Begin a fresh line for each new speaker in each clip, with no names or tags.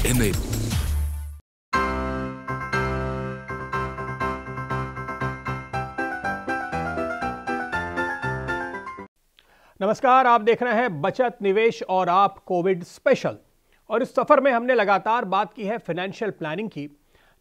Image.
नमस्कार, आप देख रहे हैं बचत, निवेश और आप कोविड स्पेशल। और इस सफर में हमने लगातार बात की है फाइनेंशियल प्लानिंग की।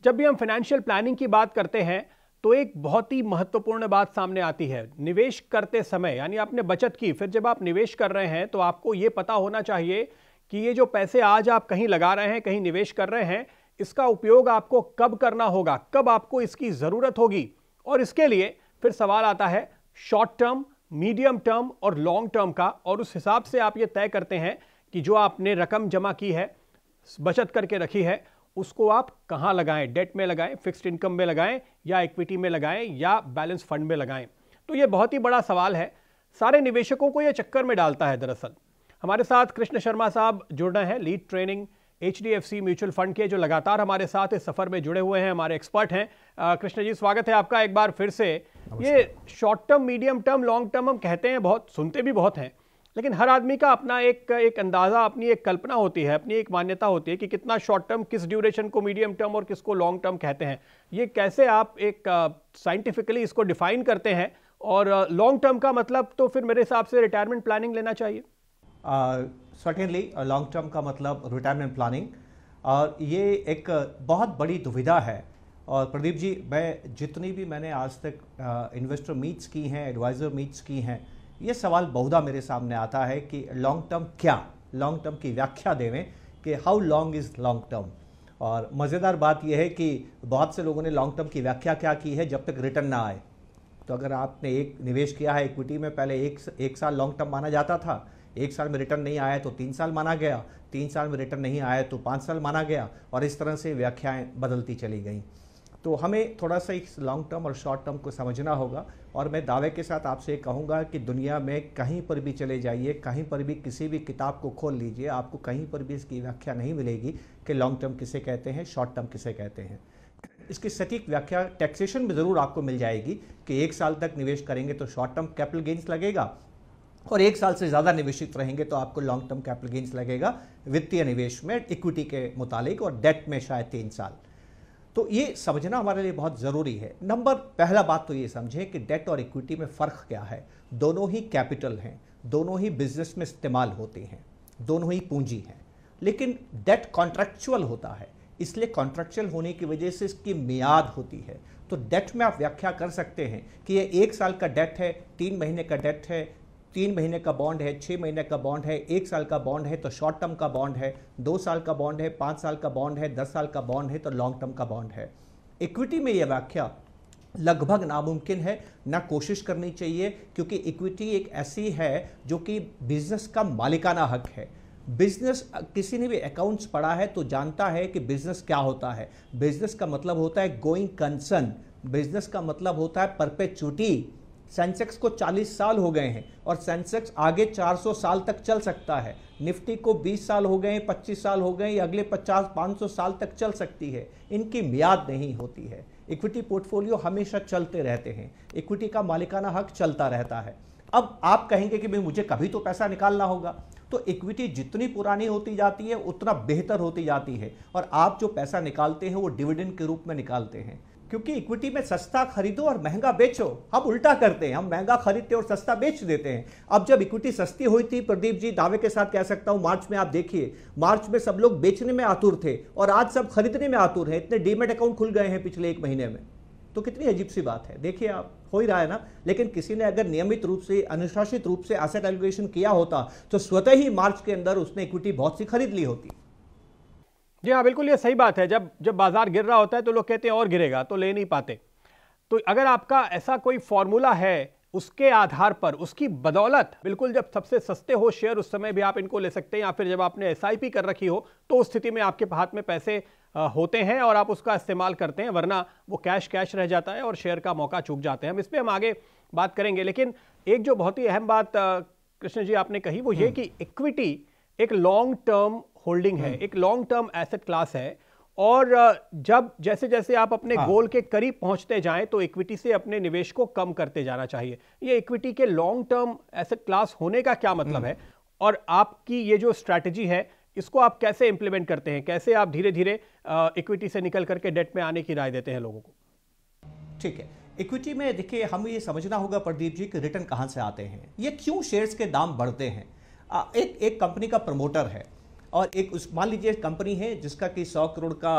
जब भी हम फाइनेंशियल प्लानिंग की बात करते हैं तो एक बहुत ही महत्वपूर्ण बात सामने आती है। निवेश करते समय, यानी आपने बचत की, फिर जब आप निवेश कर रहे हैं तो आपको ये पता होना चाहिए कि ये जो पैसे आज आप कहीं लगा रहे हैं, कहीं निवेश कर रहे हैं, इसका उपयोग आपको कब करना होगा, कब आपको इसकी ज़रूरत होगी। और इसके लिए फिर सवाल आता है शॉर्ट टर्म, मीडियम टर्म और लॉन्ग टर्म का। और उस हिसाब से आप ये तय करते हैं कि जो आपने रकम जमा की है, बचत करके रखी है, उसको आप कहाँ लगाएं। डेट में लगाएं, फिक्स्ड इनकम में लगाएं, या इक्विटी में लगाएं, या बैलेंस फंड में लगाएं। तो ये बहुत ही बड़ा सवाल है, सारे निवेशकों को ये चक्कर में डालता है। दरअसल हमारे साथ कृष्ण शर्मा साहब जुड़ रहे हैं, lead training HDFC mutual fund के, जो लगातार हमारे साथ इस सफर में जुड़े हुए हैं, हमारे एक्सपर्ट हैं। कृष्ण जी, स्वागत है आपका एक बार फिर से। ये short term, medium term, long term हम कहते हैं, बहुत सुनते भी बहुत हैं, लेकिन हर आदमी का अपना एक अंदाजा, अपनी एक कल्पना होती है, अपनी एक मान्यता होती है कि कितना शॉर्ट टर्म, किस ड्यूरेशन को मीडियम टर्म और किसको लॉन्ग टर्म कहते हैं। ये कैसे आप एक साइंटिफिकली इसको डिफाइन करते हैं? और लॉन्ग टर्म का मतलब तो फिर मेरे हिसाब से रिटायरमेंट प्लानिंग लेना चाहिए।
सर्टेनली लॉन्ग टर्म का मतलब रिटायरमेंट प्लानिंग, और ये एक बहुत बड़ी दुविधा है। और प्रदीप जी, मैं जितनी भी मैंने आज तक इन्वेस्टर मीट्स की हैं, एडवाइज़र मीट्स की हैं, ये सवाल बहुधा मेरे सामने आता है कि लॉन्ग टर्म क्या, लॉन्ग टर्म की व्याख्या देवें कि how long is long term. और मज़ेदार बात यह है कि बहुत से लोगों ने लॉन्ग टर्म की व्याख्या क्या की है, जब तक रिटर्न ना आए। तो अगर आपने एक निवेश किया है इक्विटी में, पहले एक साल लॉन्ग टर्म माना जाता था, एक साल में रिटर्न नहीं आया तो 3 साल माना गया, 3 साल में रिटर्न नहीं आया तो 5 साल माना गया, और इस तरह से व्याख्याएं बदलती चली गई। तो हमें थोड़ा सा इस लॉन्ग टर्म और शॉर्ट टर्म को समझना होगा। और मैं दावे के साथ आपसे कहूँगा कि दुनिया में कहीं पर भी चले जाइए, कहीं पर भी किसी भी किताब को खोल लीजिए, आपको कहीं पर भी इसकी व्याख्या नहीं मिलेगी कि लॉन्ग टर्म किसे कहते हैं, शॉर्ट टर्म किसे कहते हैं। इसकी सटीक व्याख्या टैक्सेशन में ज़रूर आपको मिल जाएगी कि 1 साल तक निवेश करेंगे तो शॉर्ट टर्म कैपिटल गेंस लगेगा, और 1 साल से ज़्यादा निवेशित रहेंगे तो आपको लॉन्ग टर्म कैपिटल गेंस लगेगा वित्तीय निवेश में, इक्विटी के मुतालिक, और डेट में शायद 3 साल। तो ये समझना हमारे लिए बहुत ज़रूरी है। पहला बात तो ये समझें कि डेट और इक्विटी में फ़र्क क्या है। दोनों ही कैपिटल हैं, दोनों ही बिजनेस में इस्तेमाल होते हैं, दोनों ही पूंजी हैं, लेकिन डेट कॉन्ट्रैक्चुअल होता है, इसलिए कॉन्ट्रैक्चुअल होने की वजह से इसकी मियाद होती है। तो डेट में आप व्याख्या कर सकते हैं कि ये 1 साल का डेट है, 3 महीने का डेट है, 3 महीने का बॉन्ड है, 6 महीने का बॉन्ड है, 1 साल का बॉन्ड है तो शॉर्ट टर्म का बॉन्ड है, 2 साल का बॉन्ड है, 5 साल का बॉन्ड है, 10 साल का बॉन्ड है तो लॉन्ग टर्म का बॉन्ड है। इक्विटी में यह व्याख्या लगभग नामुमकिन है, ना कोशिश करनी चाहिए, क्योंकि इक्विटी एक ऐसी है जो कि बिजनेस का मालिकाना हक है। बिजनेस, किसी ने भी अकाउंट्स पढ़ा है तो जानता है कि बिजनेस क्या होता है। बिजनेस का मतलब होता है गोइंग कंसर्न, बिजनेस का मतलब होता है परपेचुटी। सेंसेक्स को 40 साल हो गए हैं और सेंसेक्स आगे 400 साल तक चल सकता है। निफ्टी को 20 साल हो गए, 25 साल हो गए, या अगले 50-500 साल तक चल सकती है। इनकी मियाद नहीं होती है। इक्विटी पोर्टफोलियो हमेशा चलते रहते हैं, इक्विटी का मालिकाना हक चलता रहता है। अब आप कहेंगे कि भाई मुझे कभी तो पैसा निकालना होगा, तो इक्विटी जितनी पुरानी होती जाती है उतना बेहतर होती जाती है, और आप जो पैसा निकालते हैं वो डिविडेंड के रूप में निकालते हैं, क्योंकि इक्विटी में सस्ता खरीदो और महंगा बेचो। हम उल्टा करते हैं, हम महंगा खरीदते और सस्ता बेच देते हैं। अब जब इक्विटी सस्ती हुई थी, प्रदीप जी दावे के साथ कह सकता हूं, मार्च में आप देखिए, मार्च में सब लोग बेचने में आतुर थे और आज सब खरीदने में आतुर हैं। इतने डीमेट अकाउंट खुल गए हैं पिछले 1 महीने में, तो कितनी अजीब सी बात है। देखिए, आप हो ही रहा है ना। लेकिन किसी ने अगर नियमित रूप से, अनुशासित रूप से एसेट एलोकेशन किया होता तो स्वतः ही मार्च के अंदर उसने इक्विटी बहुत सी खरीद ली होती।
जी हाँ, बिल्कुल ये सही बात है। जब बाजार गिर रहा होता है तो लोग कहते हैं और गिरेगा, तो ले नहीं पाते। तो अगर आपका ऐसा कोई फॉर्मूला है, उसके आधार पर, उसकी बदौलत, बिल्कुल जब सबसे सस्ते हो शेयर उस समय भी आप इनको ले सकते हैं, या फिर जब आपने SIP कर रखी हो तो उस स्थिति में आपके हाथ में पैसे होते हैं और आप उसका इस्तेमाल करते हैं, वरना वो कैश रह जाता है और शेयर का मौका चूक जाते हैं। हम इस पर हम आगे बात करेंगे, लेकिन एक जो बहुत ही अहम बात कृष्ण जी आपने कही, वो ये कि इक्विटी एक लॉन्ग टर्म होल्डिंग है, एक लॉन्ग टर्म एसेट क्लास है, और जब जैसे जैसे आप अपने गोल के करीब पहुंचते जाएं तो इक्विटी से अपने निवेश को कम करते जाना चाहिए। ये इक्विटी के लॉन्ग टर्म एसेट क्लास होने का क्या मतलब है, और आपकी ये जो स्ट्रैटेजी है इसको आप कैसे इंप्लीमेंट करते हैं, कैसे आप धीरे धीरे इक्विटी से निकल करके डेट में आने की राय देते हैं लोगों को?
ठीक है, इक्विटी में देखिए हमें ये समझना होगा प्रदीप जी कि रिटर्न कहां से आते हैं, ये क्यों शेयर्स के दाम बढ़ते हैं। एक कंपनी का प्रमोटर है और एक उस मान लीजिए कंपनी है जिसका कि 100 करोड़ का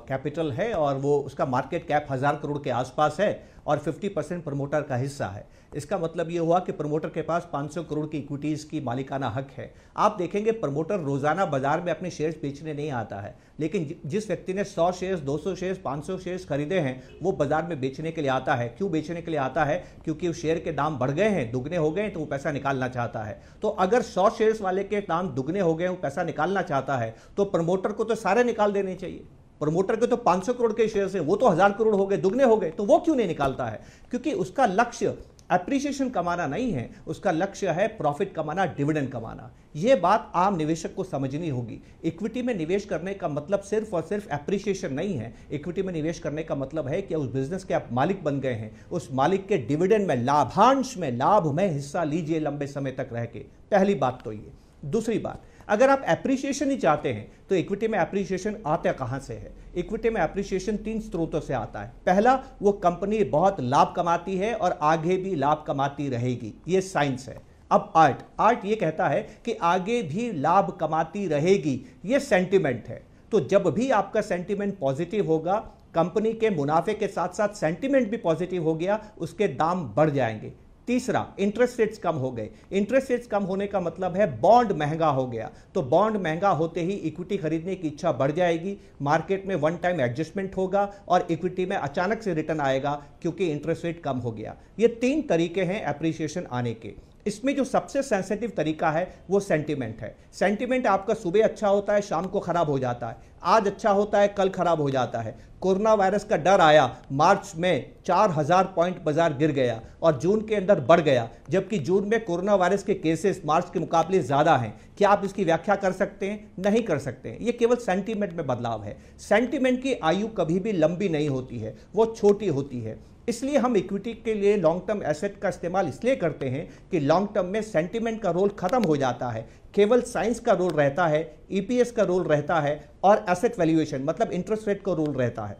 कैपिटल है और वो उसका मार्केट कैप 1000 करोड़ के आसपास है और 50% प्रमोटर का हिस्सा है। इसका मतलब ये हुआ कि प्रमोटर के पास 500 करोड़ की इक्विटीज की मालिकाना हक है। आप देखेंगे प्रमोटर रोजाना बाजार में अपने शेयर्स बेचने नहीं आता है, लेकिन जिस व्यक्ति ने 100 शेयर्स, 200 शेयर्स, 500 शेयर्स खरीदे हैं वो बाजार में बेचने के लिए आता है। क्यों बेचने के लिए आता है? क्योंकि उस शेयर के दाम बढ़ गए हैं, दुगने हो गए, तो वो पैसा निकालना चाहता है। तो अगर 100 शेयर्स वाले के दाम दुगने हो गए, वो पैसा निकालना चाहता है, तो प्रमोटर को तो सारे निकाल देने चाहिए। प्रमोटर के तो 500 करोड़ के शेयर्स हैं, वो तो 1000 करोड़ हो गए, दुगने हो गए, तो वो क्यों नहीं निकालता है? क्योंकि उसका लक्ष्य एप्रिसिएशन कमाना नहीं है, उसका लक्ष्य है प्रॉफिट कमाना, डिविडेंड कमाना। यह बात आम निवेशक को समझनी होगी। इक्विटी में निवेश करने का मतलब सिर्फ और सिर्फ एप्रिसिएशन नहीं है। इक्विटी में निवेश करने का मतलब है कि उस बिजनेस के आप मालिक बन गए हैं, उस मालिक के डिविडेंड में, लाभांश में, लाभ में हिस्सा लीजिए लंबे समय तक रह के। पहली बात तो ये। दूसरी बात, अगर आप एप्रिसिएशन ही चाहते हैं तो इक्विटी में एप्रिसिएशन आता कहां से है? इक्विटी में एप्रिसिएशन 3 स्रोतों से आता है। पहला, वो कंपनी बहुत लाभ कमाती है और आगे भी लाभ कमाती रहेगी, ये साइंस है। अब आर्ट ये कहता है कि आगे भी लाभ कमाती रहेगी, ये सेंटिमेंट है। तो जब भी आपका सेंटिमेंट पॉजिटिव होगा, कंपनी के मुनाफे के साथ साथ सेंटिमेंट भी पॉजिटिव हो गया, उसके दाम बढ़ जाएंगे। तीसरा, इंटरेस्ट रेट्स कम हो गए। इंटरेस्ट रेट्स कम होने का मतलब है बॉन्ड महंगा हो गया, तो बॉन्ड महंगा होते ही इक्विटी खरीदने की इच्छा बढ़ जाएगी, मार्केट में वन टाइम एडजस्टमेंट होगा और इक्विटी में अचानक से रिटर्न आएगा क्योंकि इंटरेस्ट रेट कम हो गया। ये 3 तरीके हैं एप्रिसिएशन आने के। इसमें जो सबसे सेंसिटिव तरीका है वो सेंटिमेंट है। सेंटिमेंट आपका सुबह अच्छा होता है, शाम को खराब हो जाता है, आज अच्छा होता है, कल खराब हो जाता है। कोरोना वायरस का डर आया, मार्च में 4000 पॉइंट बाजार गिर गया और जून के अंदर बढ़ गया, जबकि जून में कोरोना वायरस के केसेस मार्च के मुकाबले ज्यादा हैं। क्या आप इसकी व्याख्या कर सकते हैं? नहीं कर सकते हैं। यह केवल सेंटिमेंट में बदलाव है। सेंटिमेंट की आयु कभी भी लंबी नहीं होती है, वो छोटी होती है। इसलिए हम इक्विटी के लिए लॉन्ग टर्म एसेट का इस्तेमाल इसलिए करते हैं कि लॉन्ग टर्म में सेंटिमेंट का रोल खत्म हो जाता है, केवल साइंस का रोल रहता है, ईपीएस का रोल रहता है और एसेट वैल्यूएशन मतलब इंटरेस्ट रेट का रोल रहता है।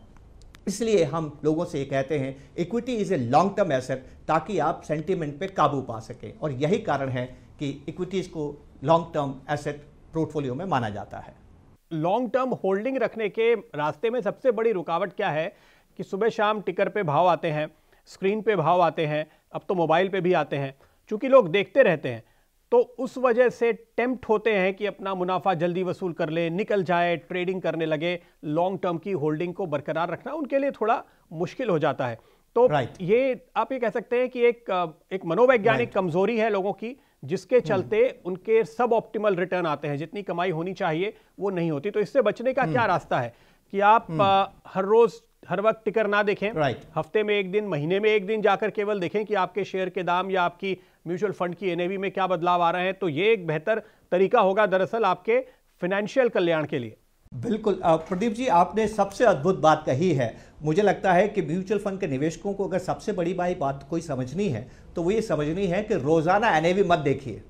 इसलिए हम लोगों से ये कहते हैं equity is a long term asset, ताकि आप सेंटिमेंट पे काबू पा सकें। और यही कारण है कि इक्विटीज को लॉन्ग टर्म एसेट पोर्टफोलियो में माना जाता है।
लॉन्ग टर्म होल्डिंग रखने के रास्ते में सबसे बड़ी रुकावट क्या है कि सुबह शाम टिकर पे भाव आते हैं, स्क्रीन पे भाव आते हैं, अब तो मोबाइल पे भी आते हैं। चूंकि लोग देखते रहते हैं तो उस वजह से टेम्प्ट होते हैं कि अपना मुनाफा जल्दी वसूल कर ले, निकल जाए, ट्रेडिंग करने लगे। लॉन्ग टर्म की होल्डिंग को बरकरार रखना उनके लिए थोड़ा मुश्किल हो जाता है। तो ये आप ये कह सकते हैं कि एक मनोवैज्ञानिक कमजोरी है लोगों की, जिसके चलते उनके सब ऑप्टिमल रिटर्न आते हैं, जितनी कमाई होनी चाहिए वो नहीं होती। तो इससे बचने का क्या रास्ता है कि आप हर रोज हर वक्त टिकर ना देखें, हफ्ते में एक दिन, महीने में एक दिन जाकर केवल देखें कि आपके शेयर के दाम या आपकी म्यूचुअल फंड की एनएवी में क्या बदलाव आ रहे हैं। तो ये एक बेहतर तरीका होगा दरअसल आपके फाइनेंशियल कल्याण के लिए।
बिल्कुल प्रदीप जी, आपने सबसे अद्भुत बात कही है। मुझे लगता है कि म्यूचुअल फंड के निवेशकों को अगर सबसे बड़ी बात कोई समझनी है तो वो ये समझनी है कि रोजाना एनएवी मत देखिए।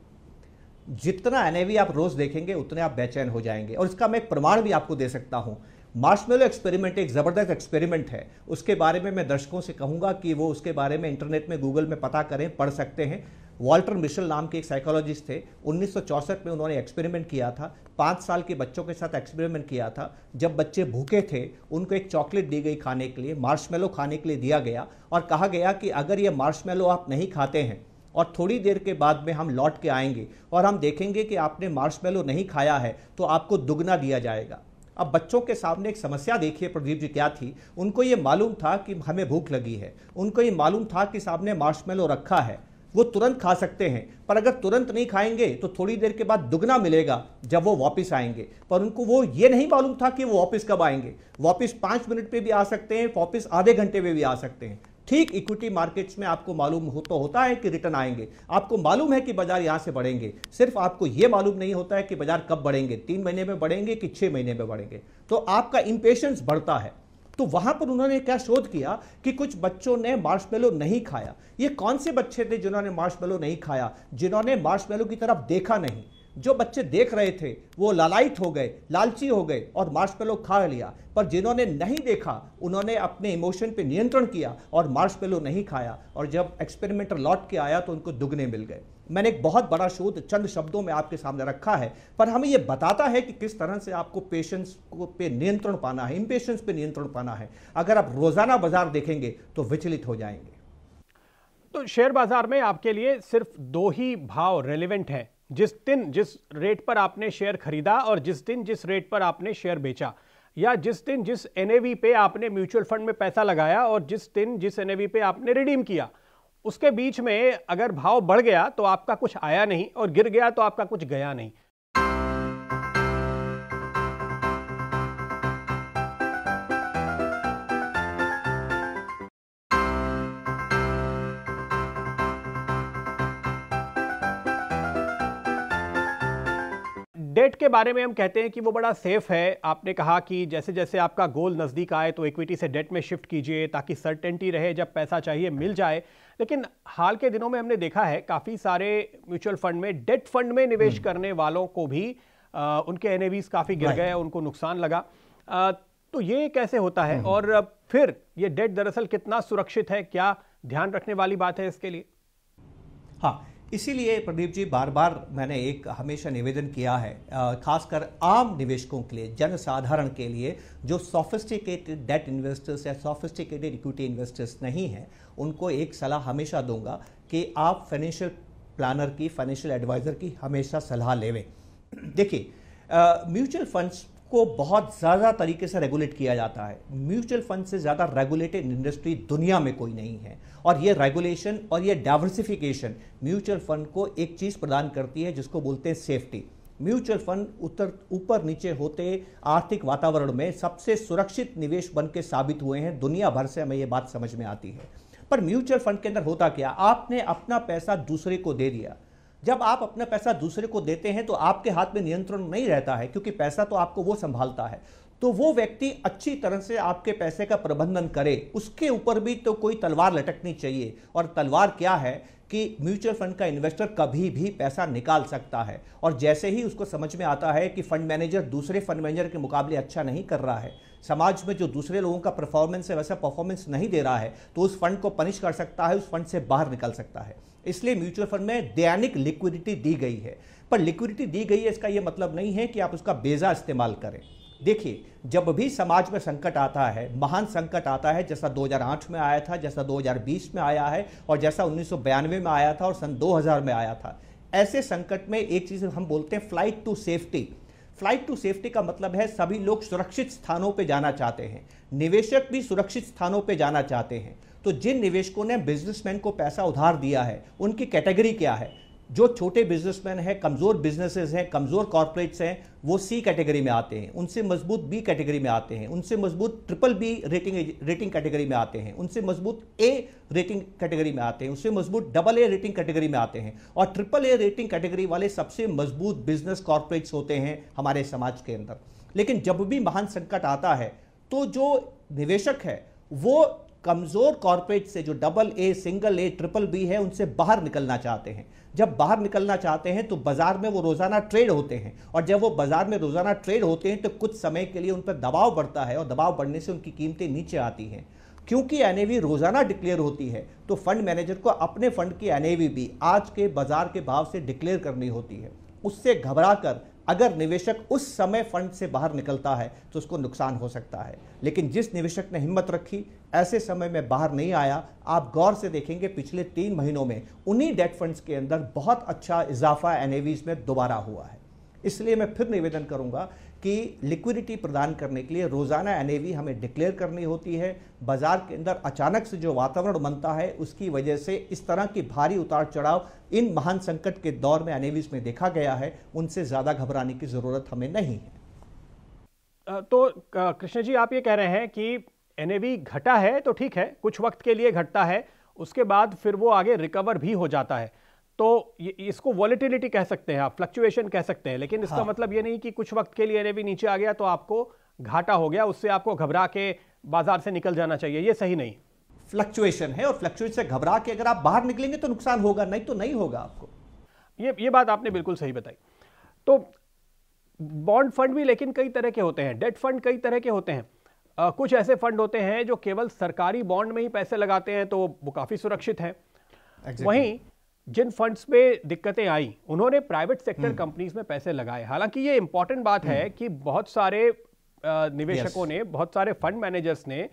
जितना एनएवी आप रोज देखेंगे उतने आप बेचैन हो जाएंगे। और इसका मैं एक प्रमाण भी आपको दे सकता हूं। मार्शमेलो एक्सपेरिमेंट एक ज़बरदस्त एक्सपेरिमेंट है, उसके बारे में मैं दर्शकों से कहूँगा कि वो उसके बारे में इंटरनेट में, गूगल में पता करें, पढ़ सकते हैं। वॉल्टर मिशेल नाम के एक साइकोलॉजिस्ट थे, 1964 में उन्होंने एक्सपेरिमेंट किया था। 5 साल के बच्चों के साथ एक्सपेरिमेंट किया था। जब बच्चे भूखे थे उनको एक चॉकलेट दी गई खाने के लिए, मार्शमेलो खाने के लिए दिया गया और कहा गया कि अगर ये मार्शमेलो आप नहीं खाते हैं और थोड़ी देर के बाद में हम लौट के आएंगे और हम देखेंगे कि आपने मार्शमेलो नहीं खाया है तो आपको दुगना दिया जाएगा। अब बच्चों के सामने एक समस्या देखिए प्रदीप जी क्या थी। उनको ये मालूम था कि हमें भूख लगी है, उनको ये मालूम था कि सामने मार्शमेलो रखा है, वो तुरंत खा सकते हैं, पर अगर तुरंत नहीं खाएंगे तो थोड़ी देर के बाद दुगना मिलेगा जब वो वापस आएंगे। पर उनको वो ये नहीं मालूम था कि वो वापस कब आएंगे। वापस 5 मिनट पे भी आ सकते हैं, वापस आधे घंटे में भी आ सकते हैं। ठीक इक्विटी मार्केट्स में आपको मालूम होता है कि रिटर्न आएंगे, आपको मालूम है कि बाजार यहां से बढ़ेंगे, सिर्फ आपको यह मालूम नहीं होता है कि बाजार कब बढ़ेंगे, 3 महीने में बढ़ेंगे कि 6 महीने में बढ़ेंगे। तो आपका इंपेशेंस बढ़ता है। तो वहां पर उन्होंने क्या शोध किया कि कुछ बच्चों ने मार्शमेलो नहीं खाया। ये कौन से बच्चे थे जिन्होंने मार्शमेलो नहीं खाया? जिन्होंने मार्शमेलो की तरफ देखा नहीं। जो बच्चे देख रहे थे वो लालायित हो गए, लालची हो गए और मार्शमेलो खा लिया, पर जिन्होंने नहीं देखा उन्होंने अपने इमोशन पे नियंत्रण किया और मार्शमेलो नहीं खाया, और जब एक्सपेरिमेंटर लौट के आया तो उनको दुगने मिल गए। मैंने एक बहुत बड़ा शोध चंद शब्दों में आपके सामने रखा है, पर हमें यह बताता है कि किस तरह से आपको पेशेंस पे नियंत्रण पाना है, इंपेशेंस पे नियंत्रण पाना है। अगर आप रोजाना बाजार देखेंगे तो विचलित हो जाएंगे।
तो शेयर बाजार में आपके लिए सिर्फ दो ही भाव रेलेवेंट हैं, जिस दिन जिस रेट पर आपने शेयर खरीदा और जिस दिन जिस रेट पर आपने शेयर बेचा, या जिस दिन जिस एनएवी पे आपने म्यूचुअल फंड में पैसा लगाया और जिस दिन जिस एनएवी पे आपने रिडीम किया। उसके बीच में अगर भाव बढ़ गया तो आपका कुछ आया नहीं और गिर गया तो आपका कुछ गया नहीं। डेट के बारे में हम कहते हैं कि वो बड़ा सेफ है। आपने कहा कि जैसे जैसे आपका गोल नज़दीक आए तो इक्विटी से डेट में शिफ्ट कीजिए ताकि सर्टेनिटी रहे, जब पैसा चाहिए मिल जाए। लेकिन हाल के दिनों में हमने देखा है काफ़ी सारे म्यूचुअल फंड में, डेट फंड में निवेश करने वालों को भी उनके एनएवीज काफ़ी गिर गए, उनको नुकसान लगा। तो ये कैसे होता है और फिर ये डेट दरअसल कितना सुरक्षित है, क्या ध्यान रखने वाली बात है इसके लिए?
हाँ, इसीलिए प्रदीप जी बार बार मैंने एक हमेशा निवेदन किया है, खासकर आम निवेशकों के लिए, जनसाधारण के लिए, जो सोफिस्टिकेटेड डेट इन्वेस्टर्स या सोफिस्टिकेटेड इक्विटी इन्वेस्टर्स नहीं हैं, उनको एक सलाह हमेशा दूंगा कि आप फाइनेंशियल प्लानर की, फाइनेंशियल एडवाइजर की हमेशा सलाह लेवें। देखिए, म्यूचुअल फंड्स को बहुत ज़्यादा तरीके से रेगुलेट किया जाता है। म्यूचुअल फंड से ज़्यादा रेगुलेटेड इंडस्ट्री दुनिया में कोई नहीं है, और ये रेगुलेशन और ये डाइवर्सिफिकेशन म्यूचुअल फंड को एक चीज़ प्रदान करती है जिसको बोलते हैं सेफ्टी। म्यूचुअल फंड ऊपर नीचे होते आर्थिक वातावरण में सबसे सुरक्षित निवेश बन के साबित हुए हैं, दुनिया भर से हमें ये बात समझ में आती है। पर म्यूचुअल फंड के अंदर होता क्या, आपने अपना पैसा दूसरे को दे दिया। जब आप अपना पैसा दूसरे को देते हैं तो आपके हाथ में नियंत्रण नहीं रहता है, क्योंकि पैसा तो आपको वो संभालता है। तो वो व्यक्ति अच्छी तरह से आपके पैसे का प्रबंधन करे, उसके ऊपर भी तो कोई तलवार लटकनी चाहिए। और तलवार क्या है कि म्यूचुअल फंड का इन्वेस्टर कभी भी पैसा निकाल सकता है, और जैसे ही उसको समझ में आता है कि फंड मैनेजर दूसरे फंड मैनेजर के मुकाबले अच्छा नहीं कर रहा है, समाज में जो दूसरे लोगों का परफॉर्मेंस है वैसा परफॉर्मेंस नहीं दे रहा है, तो उस फंड को पनिश कर सकता है, उस फंड से बाहर निकल सकता है। इसलिए म्यूचुअल फंड में दैनिक लिक्विडिटी दी गई है। पर लिक्विडिटी दी गई है इसका यह मतलब नहीं है कि आप उसका बेजा इस्तेमाल करें। देखिए, जब भी समाज में संकट आता है, महान संकट आता है, जैसा 2008 में आया था, जैसा 2020 में आया है, और जैसा 1992 में आया था और सन 2000 में आया था, ऐसे संकट में एक चीज हम बोलते हैं flight to safety. Flight to safety का मतलब है सभी लोग सुरक्षित स्थानों पे जाना चाहते हैं, निवेशक भी सुरक्षित स्थानों पे जाना चाहते हैं। तो जिन निवेशकों ने बिजनेसमैन को पैसा उधार दिया है, उनकी कैटेगरी क्या है? जो छोटे बिजनेसमैन हैं, कमजोर बिजनेसेस हैं, कमजोर कॉर्पोरेट्स हैं, वो सी कैटेगरी में आते हैं। उनसे मजबूत बी कैटेगरी में आते हैं, उनसे मजबूत ट्रिपल बी रेटिंग कैटेगरी में आते हैं, उनसे मजबूत ए रेटिंग कैटेगरी में आते हैं, उससे मजबूत डबल ए रेटिंग कैटेगरी में आते हैं। और ट्रिपल ए रेटिंग कैटेगरी वाले सबसे मजबूत बिजनेस कॉर्पोरेट्स होते हैं हमारे समाज के अंदर। लेकिन जब भी महान संकट आता है तो जो निवेशक है वो कमजोर कॉर्पोरेट से, जो double A, single A, triple B है, उनसे बाहर निकलना चाहते हैं। जब बाहर निकलना चाहते हैं तो बाजार में वो रोजाना ट्रेड होते हैं, और जब वो बाजार में रोजाना ट्रेड होते हैं तो कुछ समय के लिए उन पर दबाव बढ़ता है, और दबाव बढ़ने से उनकी कीमतें नीचे आती हैं। क्योंकि एनएवी रोजाना डिक्लेयर होती है तो फंड मैनेजर को अपने फंड की एनएवी भी आज के बाजार के भाव से डिक्लेयर करनी होती है। उससे घबराकर अगर निवेशक उस समय फंड से बाहर निकलता है तो उसको नुकसान हो सकता है। लेकिन जिस निवेशक ने हिम्मत रखी, ऐसे समय में बाहर नहीं आया, आप गौर से देखेंगे पिछले 3 महीनों में उन्हीं डेट फंड्स के अंदर बहुत अच्छा इजाफा एनएवीज में दोबारा हुआ है। इसलिए मैं फिर निवेदन करूंगा कि लिक्विडिटी प्रदान करने के लिए रोजाना एनएवी हमें डिक्लेयर करनी होती है। बाजार के अंदर अचानक से जो वातावरण बनता है उसकी वजह से इस तरह की भारी उतार चढ़ाव इन महान संकट के दौर में एनएवीज में देखा गया है, उनसे ज्यादा घबराने की जरूरत हमें नहीं है।
तो कृष्ण जी, आप ये कह रहे हैं कि एनएवी घटा है तो ठीक है, कुछ वक्त के लिए घटता है, उसके बाद फिर वो आगे रिकवर भी हो जाता है। तो इसको वॉलेटिलिटी कह सकते हैं आप, फ्लक्चुएशन कह सकते हैं, लेकिन इसका मतलब ये नहीं कि कुछ वक्त के लिए एनएवी नीचे आ गया तो आपको घाटा हो गया, उससे आपको घबरा के बाजार से निकल जाना चाहिए, ये सही नहीं।
फ्लक्चुएशन है, और फ्लक्चुएशन से घबरा के अगर आप बाहर निकलेंगे तो नुकसान होगा, नहीं तो नहीं होगा आपको।
ये बात आपने बिल्कुल सही बताई। तो बॉन्ड फंड भी लेकिन कई तरह के होते हैं, डेट फंड कई तरह के होते हैं। कुछ ऐसे फंड होते हैं जो केवल सरकारी बॉन्ड में ही पैसे लगाते हैं, तो वो काफी सुरक्षित है। वहीं जिन फंड्स में दिक्कतें आई, उन्होंने प्राइवेट सेक्टर कंपनीज में पैसे लगाए। हालांकि ये इंपॉर्टेंट बात है कि बहुत सारे निवेशकों ने, बहुत सारे फंड मैनेजर्स ने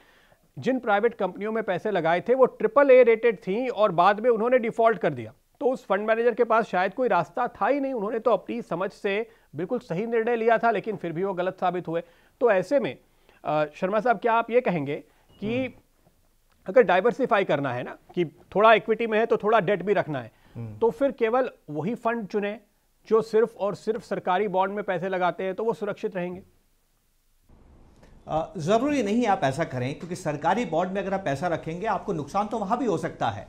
जिन प्राइवेट कंपनियों में पैसे लगाए थे वो AAA रेटेड थी और बाद में उन्होंने डिफॉल्ट कर दिया। तो उस फंड मैनेजर के पास शायद कोई रास्ता था ही नहीं, उन्होंने तो अपनी समझ से बिल्कुल सही निर्णय लिया था, लेकिन फिर भी वो गलत साबित हुए। तो ऐसे में शर्मा साहब, क्या आप ये कहेंगे कि अगर डाइवर्सिफाई करना है ना, कि थोड़ा इक्विटी में है तो थोड़ा डेट भी रखना है, तो फिर केवल वही फंड चुने जो सिर्फ और सिर्फ सरकारी बॉन्ड में पैसे लगाते हैं, तो वो सुरक्षित रहेंगे?
जरूरी नहीं आप ऐसा करें, क्योंकि सरकारी बॉन्ड में अगर आप पैसा रखेंगे आपको नुकसान तो वहां भी हो सकता है।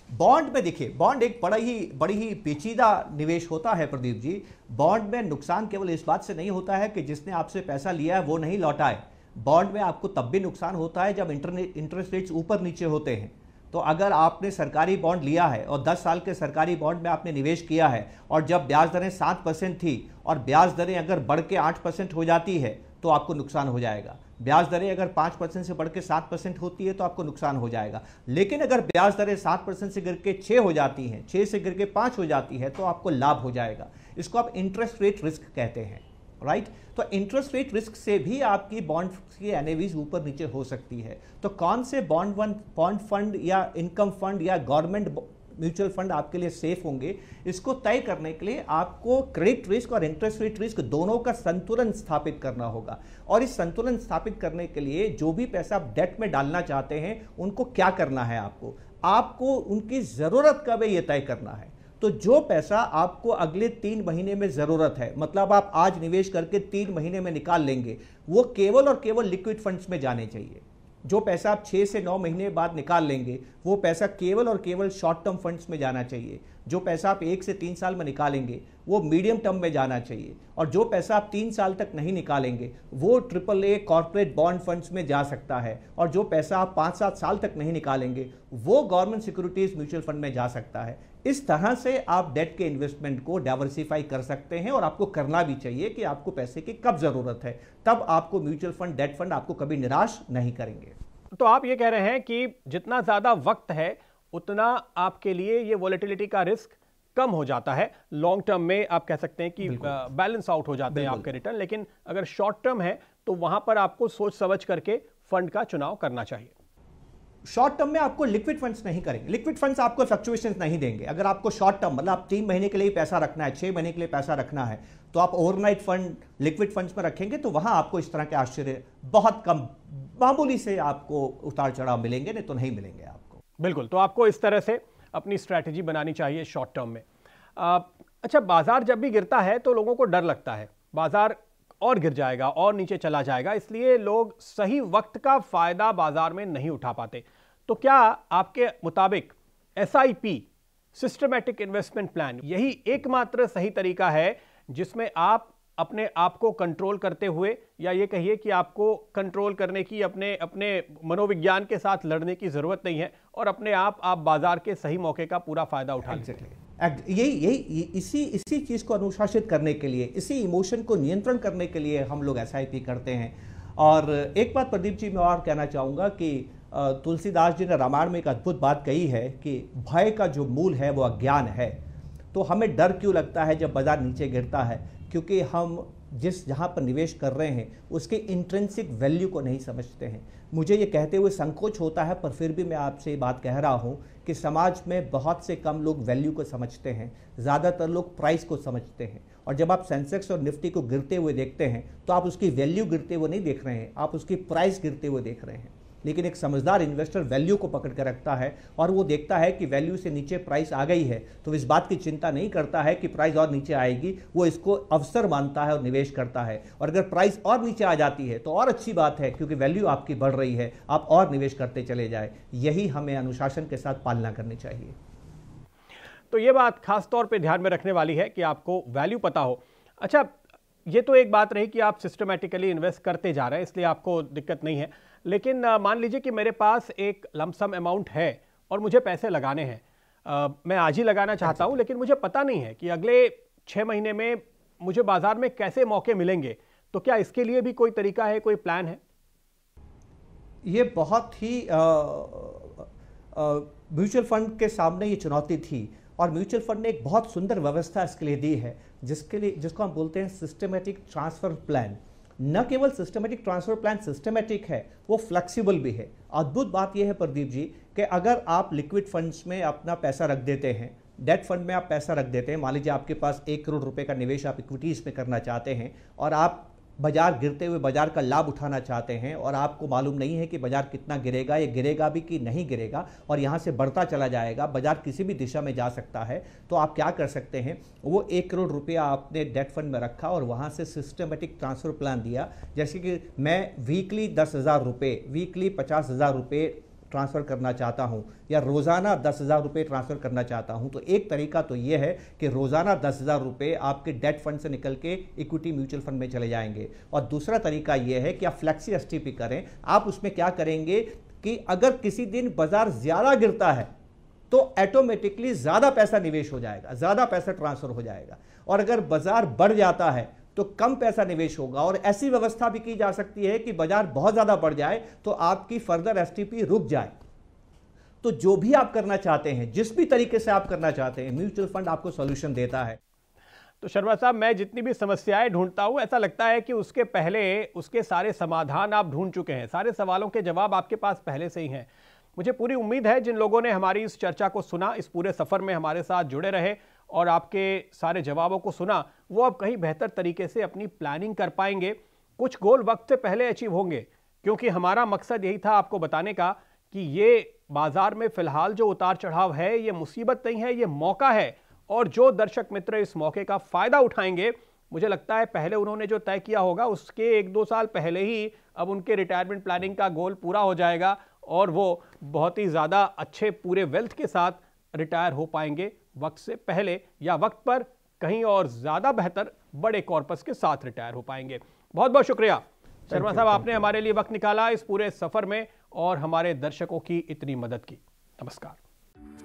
बॉन्ड में देखिए, बॉन्ड एक बड़ी ही पेचीदा निवेश होता है प्रदीप जी। बॉन्ड में नुकसान केवल इस बात से नहीं होता है कि जिसने आपसे पैसा लिया है वो नहीं लौटाए। बॉन्ड में आपको तब भी नुकसान होता है जब इंटरेस्ट रेट्स ऊपर नीचे होते हैं। तो अगर आपने सरकारी बॉन्ड लिया है और 10 साल के सरकारी बॉन्ड में आपने निवेश किया है और जब ब्याज दरें 7% थी और ब्याज दरें अगर बढ़ के 8% हो जाती है तो आपको नुकसान हो जाएगा। ब्याज दरें अगर 5% से बढ़ के 7% होती है तो आपको नुकसान हो जाएगा। लेकिन अगर ब्याज दरें 7% से गिर के 6 हो जाती हैं, 6 से गिर के 5 हो जाती है, तो आपको लाभ हो जाएगा। इसको आप इंटरेस्ट रेट रिस्क कहते हैं, राइट। तो इंटरेस्ट रेट रिस्क से भी आपकी बॉन्ड की एनएवीज ऊपर नीचे हो सकती है। तो कौन से बॉन्ड फंड या इनकम फंड या गवर्नमेंट म्यूचुअल फंड आपके लिए सेफ होंगे, इसको तय करने के लिए आपको क्रेडिट रिस्क और इंटरेस्ट रेट रिस्क दोनों का संतुलन स्थापित करना होगा। और इस संतुलन स्थापित करने के लिए जो भी पैसा आप डेट में डालना चाहते हैं, उनको क्या करना है, आपको उनकी जरूरत कब है ये तय करना है। तो जो पैसा आपको अगले 3 महीने में जरूरत है, मतलब आप आज निवेश करके 3 महीने में निकाल लेंगे, वो केवल और केवल लिक्विड फंड्स में जाने चाहिए। जो पैसा आप 6 से 9 महीने बाद निकाल लेंगे, वो पैसा केवल और केवल शॉर्ट टर्म फंड्स में जाना चाहिए। जो पैसा आप 1 से 3 साल में निकालेंगे, वो मीडियम टर्म में जाना चाहिए। और जो पैसा आप 3 साल तक नहीं निकालेंगे, वो AAA कॉर्पोरेट बॉन्ड फंड्स में जा सकता है। और जो पैसा आप 5-7 साल तक नहीं निकालेंगे, वो गवर्नमेंट सिक्योरिटीज म्यूचुअल फंड में जा सकता है। इस तरह से आप डेट के इन्वेस्टमेंट को डाइवर्सिफाई कर सकते हैं। और आपको करना भी चाहिए कि आपको पैसे की कब जरूरत है, तब आपको म्यूचुअल फंड, डेट फंड आपको कभी निराश नहीं करेंगे।
तो आप ये कह रहे हैं कि जितना ज्यादा वक्त है उतना आपके लिए ये वॉलेटिलिटी का रिस्क कम हो जाता है। लॉन्ग टर्म में आप कह सकते हैं कि बैलेंस आउट हो जाते हैं आपके रिटर्न, लेकिन अगर शॉर्ट टर्म है तो वहां पर आपको सोच समझ करके फंड का चुनाव करना चाहिए।
शॉर्ट टर्म में आपको लिक्विड फंड्स नहीं करेंगे, लिक्विड फंड्स आपको फ्लक्चुएशंस नहीं देंगे। अगर आपको शॉर्ट टर्म मतलब आप 3 महीने के लिए पैसा रखना है, 6 महीने के लिए पैसा रखना है, तो आप ओवरनाइट फंड लिक्विड फंड्स में रखेंगे, तो वहां आपको इस तरह के आश्चर्य बहुत कम, मामूली से आपको उतार चढ़ाव मिलेंगे, नहीं तो नहीं मिलेंगे आपको।
बिल्कुल, तो आपको इस तरह से अपनी स्ट्रैटेजी बनानी चाहिए शॉर्ट टर्म में। अच्छा, बाजार जब भी गिरता है तो लोगों को डर लगता है बाजार और गिर जाएगा और नीचे चला जाएगा, इसलिए लोग सही वक्त का फायदा बाजार में नहीं उठा पाते। तो क्या आपके मुताबिक SIP, सिस्टमैटिक इन्वेस्टमेंट प्लान, यही एकमात्र सही तरीका है जिसमें आप अपने आप को कंट्रोल करते हुए, या ये कहिए कि आपको कंट्रोल करने की अपने मनोविज्ञान के साथ लड़ने की जरूरत नहीं है और अपने आप बाजार के सही मौके का पूरा फायदा उठा लेंगे?
यही इसी चीज को अनुशासित करने के लिए, इसी इमोशन को नियंत्रण करने के लिए हम लोग SIP करते हैं। और एक बात प्रदीप जी मैं और कहना चाहूंगा कि तुलसीदास जी ने रामायण में एक अद्भुत बात कही है कि भय का जो मूल है वो अज्ञान है। तो हमें डर क्यों लगता है जब बाजार नीचे गिरता है? क्योंकि हम जहां पर निवेश कर रहे हैं उसके इंट्रिंसिक वैल्यू को नहीं समझते हैं। मुझे ये कहते हुए संकोच होता है, पर फिर भी मैं आपसे ये बात कह रहा हूं कि समाज में बहुत से कम लोग वैल्यू को समझते हैं, ज़्यादातर लोग प्राइस को समझते हैं। और जब आप सेंसेक्स और निफ्टी को गिरते हुए देखते हैं तो आप उसकी वैल्यू गिरते हुए नहीं देख रहे हैं, आप उसकी प्राइस गिरते हुए देख रहे हैं। लेकिन एक समझदार इन्वेस्टर वैल्यू को पकड़ कर रखता है और वो देखता है कि वैल्यू से नीचे प्राइस आ गई है तो इस बात की चिंता नहीं करता है कि प्राइस और नीचे आएगी, वो इसको अवसर मानता है और निवेश करता है। और अगर प्राइस और नीचे आ जाती है तो और अच्छी बात है, क्योंकि वैल्यू आपकी बढ़ रही है, आप और निवेश करते चले जाए। यही हमें अनुशासन के साथ पालना करनी चाहिए।
तो ये बात खास तौर पे ध्यान में रखने वाली है कि आपको वैल्यू पता हो। अच्छा, ये तो एक बात रही कि आप सिस्टमैटिकली इन्वेस्ट करते जा रहे हैं, इसलिए आपको दिक्कत नहीं है। लेकिन मान लीजिए कि मेरे पास एक लमसम अमाउंट है और मुझे पैसे लगाने हैं, मैं आज ही लगाना चाहता हूं, लेकिन मुझे पता नहीं है कि अगले 6 महीने में मुझे बाजार में कैसे मौके मिलेंगे, तो क्या इसके लिए भी कोई तरीका है, कोई प्लान है?
ये बहुत ही म्यूचुअल फंड के सामने ये चुनौती थी और म्यूचुअल फंड ने एक बहुत सुंदर व्यवस्था इसके लिए दी है, जिसको हम बोलते हैं सिस्टमेटिक ट्रांसफर प्लान। न केवल सिस्टमेटिक ट्रांसफर प्लान सिस्टमेटिक है, वो फ्लेक्सिबल भी है। अद्भुत बात यह है प्रदीप जी कि अगर आप लिक्विड फंड्स में अपना पैसा रख देते हैं, डेट फंड में आप पैसा रख देते हैं, मान लीजिए आपके पास 1 करोड़ रुपए का निवेश आप इक्विटीज में करना चाहते हैं और आप बाजार गिरते हुए बाजार का लाभ उठाना चाहते हैं और आपको मालूम नहीं है कि बाजार कितना गिरेगा, ये गिरेगा भी कि नहीं गिरेगा और यहाँ से बढ़ता चला जाएगा, बाजार किसी भी दिशा में जा सकता है, तो आप क्या कर सकते हैं, वो 1 करोड़ रुपया आपने डेट फंड में रखा और वहाँ से सिस्टमेटिक ट्रांसफर प्लान दिया। जैसे कि मैं वीकली 10,000 रुपये, वीकली 50,000 रुपये ट्रांसफ़र करना चाहता हूं या रोज़ाना 10,000 रुपये ट्रांसफ़र करना चाहता हूं, तो एक तरीका तो यह है कि रोज़ाना 10,000 रुपये आपके डेट फंड से निकल के इक्विटी म्यूचुअल फंड में चले जाएंगे। और दूसरा तरीका यह है कि आप फ्लेक्सी एसटीपी करें। आप उसमें क्या करेंगे कि अगर किसी दिन बाजार ज़्यादा गिरता है तो ऑटोमेटिकली ज़्यादा पैसा निवेश हो जाएगा, ज़्यादा पैसा ट्रांसफ़र हो जाएगा, और अगर बाजार बढ़ जाता है तो कम पैसा निवेश होगा। और ऐसी व्यवस्था भी की जा सकती है कि बाजार बहुत ज्यादा बढ़ जाए तो आपकी फर्दर एसटीपी रुक जाए। तो जो भी आप करना चाहते हैं, जिस भी तरीके से आप करना चाहते हैं, म्यूचुअल फंड आपको सॉल्यूशन देता है।
तो शर्मा साहब, मैं जितनी भी समस्याएं ढूंढता हूं, ऐसा लगता है कि उसके पहले उसके सारे समाधान आप ढूंढ चुके हैं, सारे सवालों के जवाब आपके पास पहले से ही हैं। मुझे पूरी उम्मीद है जिन लोगों ने हमारी इस चर्चा को सुना, इस पूरे सफर में हमारे साथ जुड़े रहे और आपके सारे जवाबों को सुना, वो अब कहीं बेहतर तरीके से अपनी प्लानिंग कर पाएंगे। कुछ गोल वक्त से पहले अचीव होंगे, क्योंकि हमारा मकसद यही था आपको बताने का कि ये बाजार में फिलहाल जो उतार चढ़ाव है, ये मुसीबत नहीं है, ये मौका है। और जो दर्शक मित्र इस मौके का फायदा उठाएंगे, मुझे लगता है पहले उन्होंने जो तय किया होगा उसके 1-2 साल पहले ही अब उनके रिटायरमेंट प्लानिंग का गोल पूरा हो जाएगा और वो बहुत ही ज़्यादा अच्छे पूरे वेल्थ के साथ रिटायर हो पाएंगे वक्त से पहले, या वक्त पर कहीं और ज़्यादा बेहतर बड़े कॉर्पस के साथ रिटायर हो पाएंगे। बहुत बहुत शुक्रिया शर्मा साहब, आपने हमारे लिए वक्त निकाला इस पूरे सफ़र में और हमारे दर्शकों की इतनी मदद की। नमस्कार।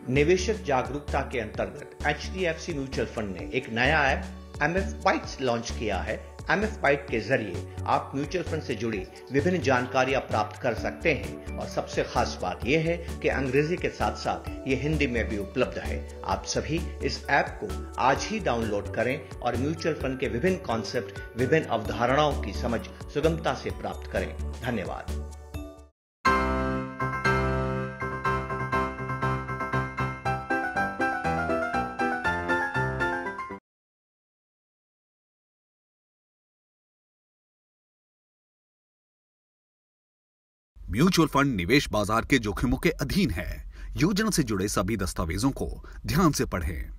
निवेशक जागरूकता के अंतर्गत HDFC म्यूचुअल फंड ने एक नया ऐप MF बाइट्स लॉन्च किया है। MF बाइट के जरिए आप म्यूचुअल फंड से जुड़ी विभिन्न जानकारियां प्राप्त कर सकते हैं और सबसे खास बात यह है कि अंग्रेजी के साथ साथ ये हिंदी में भी उपलब्ध है। आप सभी इस ऐप को आज ही डाउनलोड करें और म्यूचुअल फंड के विभिन्न कॉन्सेप्ट, विभिन्न अवधारणाओं की समझ सुगमता से प्राप्त करें। धन्यवाद।
म्यूचुअल फंड निवेश बाजार के जोखिमों के अधीन है। योजना से जुड़े सभी दस्तावेजों को ध्यान से पढ़ें।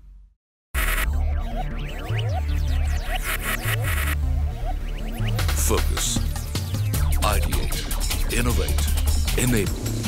Focus, ideate, innovate, enable.